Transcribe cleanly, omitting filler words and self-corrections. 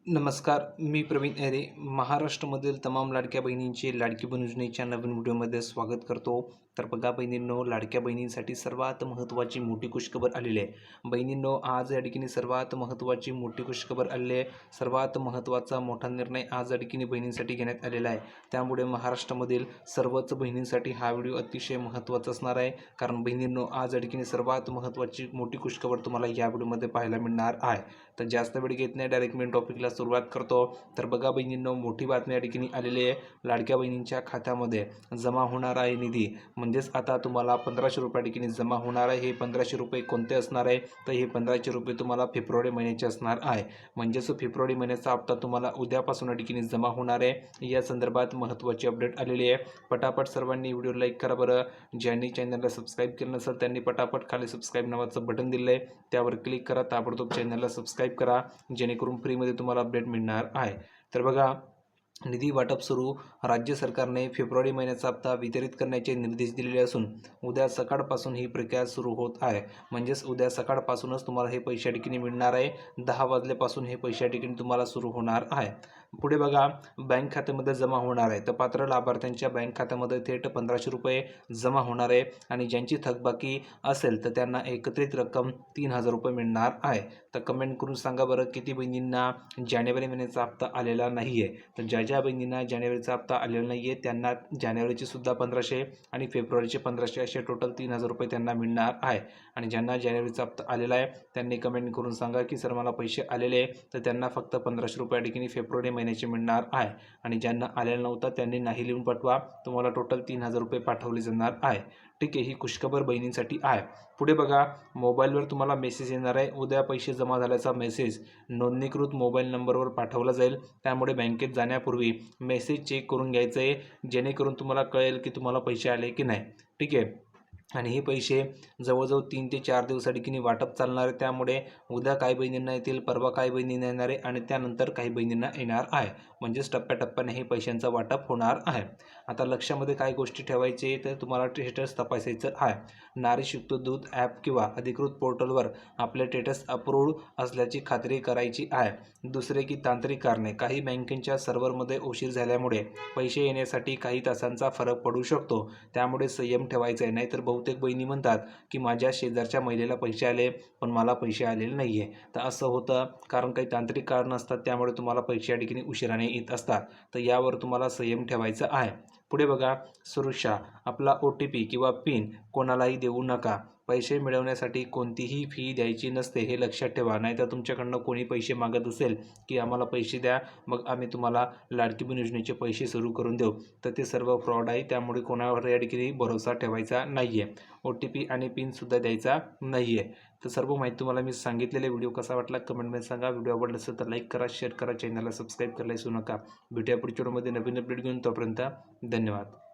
नमस्कार, मी प्रवीण ऐरे. महाराष्ट्रामधील तमाम लाडक्या बहिणींचे लाडकी बहीण योजनेच्या नवीन व्हिडिओमध्ये स्वागत करतो. तर बघा बहिणींनो, लाडक्या बहिणींसाठी सर्वात महत्त्वाची मोठी खुशखबर आलेली आहे. बहिणींनो, आज या ठिकाणी सर्वात महत्त्वाची मोठी खुशखबर आलेली आहे. सर्वात महत्त्वाचा मोठा निर्णय आज या ठिकाणी बहिणींसाठी घेण्यात आलेला आहे. त्यामुळे महाराष्ट्रामधील सर्वच बहिणींसाठी हा व्हिडिओ अतिशय महत्त्वाचा असणार आहे. कारण बहिणींनो, आज या ठिकाणी सर्वात महत्त्वाची मोठी खुशखबर तुम्हाला या व्हिडिओमध्ये पाहायला मिळणार आहे. तर जास्त वेळ घेत नाही, डायरेक्ट मेन टॉपिकला सुरुवात करतो. तर बघा बहिणींनो, मोठी बातमी या ठिकाणी आलेली आहे. लाडक्या बहिणींच्या खात्यामध्ये जमा होणार आहे निधी. म्हणजेच आता तुम्हाला 1500 रुपये ठिकाणी जमा होणार आहे. हे 1500 रुपये कोणते असणार आहे? तर हे 1500 रुपये तुम्हाला फेब्रुवारी महिन्याचे असणार आहे. म्हणजेच फेब्रुवारी महिन्याचा हप्ता तुम्हाला उद्यापासून या ठिकाणी जमा होणार आहे. या संदर्भात महत्त्वाची अपडेट आलेली आहे. पटापट सर्वांनी व्हिडिओ लाईक करा बरं. ज्यांनी चॅनलला सबस्क्राईब केलं नसेल त्यांनी पटापट खाली सबस्क्राईब नावाचं बटन दिलं आहे, त्यावर क्लिक करा. ताबडतोब चॅनलला सबस्क्राईब करा, जेणेकरून फ्रीमध्ये तुम्हाला अपडेट मिळणार आहे. तर बघा, निधी वाटप सुरू. राज्य सरकारने फेब्रुवारी महिन्याचा हप्ता वितरित करण्याचे निर्देश दिलेले असून उद्या सकाळपासून ही प्रक्रिया सुरू होत आहे. म्हणजेच उद्या सकाळपासूनच तुम्हाला हे पैसे ठिकाणी मिळणार आहे. 10 वाजल्यापासून हे पैसे ठिकाणी तुम्हाला सुरू होणार आहे. पुढे बघा, बँक खात्यामध्ये जमा होणार आहे. तर पात्र लाभार्थ्यांच्या बँक खात्यामध्ये थेट 1500 रुपये जमा होणार आहे. आणि ज्यांची थकबाकी असेल तर त्यांना एकत्रित रक्कम 3000 रुपये मिळणार आहे. तर कमेंट करून सांगा बरं, किती बहिणींना जानेवारी महिन्याचा हप्ता आलेला नाही आहे. तर ज्या बहिणींना जानेवारीचा हप्ता आलेला नाही आहे त्यांना जानेवारीचे सुद्धा 1500 आणि फेब्रुवारीचे 1500 असे टोटल 3000 रुपये त्यांना मिळणार आहे. आणि ज्यांना जानेवारीचा हप्ता आलेला आहे त्यांनी कमेंट करून सांगा की सर मला पैसे आलेले आहे, तर त्यांना फक्त 1500 रुपये ठिकाणी फेब्रुवारी महिन्याचे मिळणार आहे. आणि ज्यांना आलेला नव्हता त्यांनी नाही लिहून पाठवा, तुम्हाला टोटल 3000 रुपये पाठवले जाणार आहे. ठीक आहे, ही खुशखबर बहिणींसाठी आहे. पुढे बघा, मोबाईलवर तुम्हाला मेसेज येणार आहे. उद्या पैसे जमा झाल्याचा मेसेज नोंदणीकृत मोबाईल नंबरवर पाठवला जाईल. त्यामुळे बँकेत जाण्यापूर्वी मेसेज चेक करून घ्यायचं आहे, जेणेकरून तुम्हाला कळेल की तुम्हाला पैसे आले की नाही. ठीक आहे. आणि हे पैसे जवळजवळ 3 ते 4 दिवसाठिकाणी वाटप चालणार आहे. त्यामुळे उद्या काही बहिणींना येतील, परवा काही बहिणींना येणार आहे आणि त्यानंतर काही बहिणींना येणार आहे. म्हणजेच टप्प्याटप्प्याने हे पैशांचं वाटप होणार आहे. आता लक्षामध्ये काय गोष्टी ठेवायचे तर तुम्हाला स्टेटस तपासायचं आहे. नारी शक्ती दूत ॲप किंवा अधिकृत पोर्टलवर आपले स्टेटस अप्रूव्ड असल्याची खात्री करायची आहे. दुसरे की तांत्रिक कारणे. काही बँकेच्या सर्व्हरमध्ये उशीर झाल्यामुळे पैसे येण्यासाठी काही तासांचा फरक पडू शकतो. त्यामुळे संयम ठेवायचा आहे. नाहीतर बहुतेक बहिणी म्हणतात की माझ्या शेजारच्या महिलेला पैसे आले पण मला पैसे आलेले नाही आहे. तर असं होतं कारण काही तांत्रिक कारणं असतात, त्यामुळे तुम्हाला पैसे या ठिकाणी उशिराने येत असतात. तर यावर तुम्हाला संयम ठेवायचा आहे. पुढे बघा, सुरक्षा. आपला OTP किंवा पिन कोणालाही देऊ नका. पैसे मिळवण्यासाठी कोणतीही फी द्यायची नसते, हे लक्षात ठेवा. नाहीतर तुमच्याकडनं कोणी पैसे मागत असेल की आम्हाला पैसे द्या, मग आम्ही तुम्हाला लाडकी बहीण योजनेचे पैसे सुरू करून देऊ, तर ते सर्व फ्रॉड आहे. त्यामुळे कोणावर या ठिकाणी भरोसा ठेवायचा नाही आहे. OTP आणि पिनसुद्धा द्यायचा नाही आहे. तर सर्व माहिती तुम्हाला मी सांगितलेले. व्हिडिओ कसा वाटला कमेंटमध्ये सांगा. व्हिडिओ आवडला असेल तर लाईक करा, शेअर करा, चॅनलला सबस्क्राईब करायला विसरू नका. भेटूया पुढच्या व्हिडिओमध्ये नवीन अपडेट घेऊन. तोपर्यंत धन्यवाद.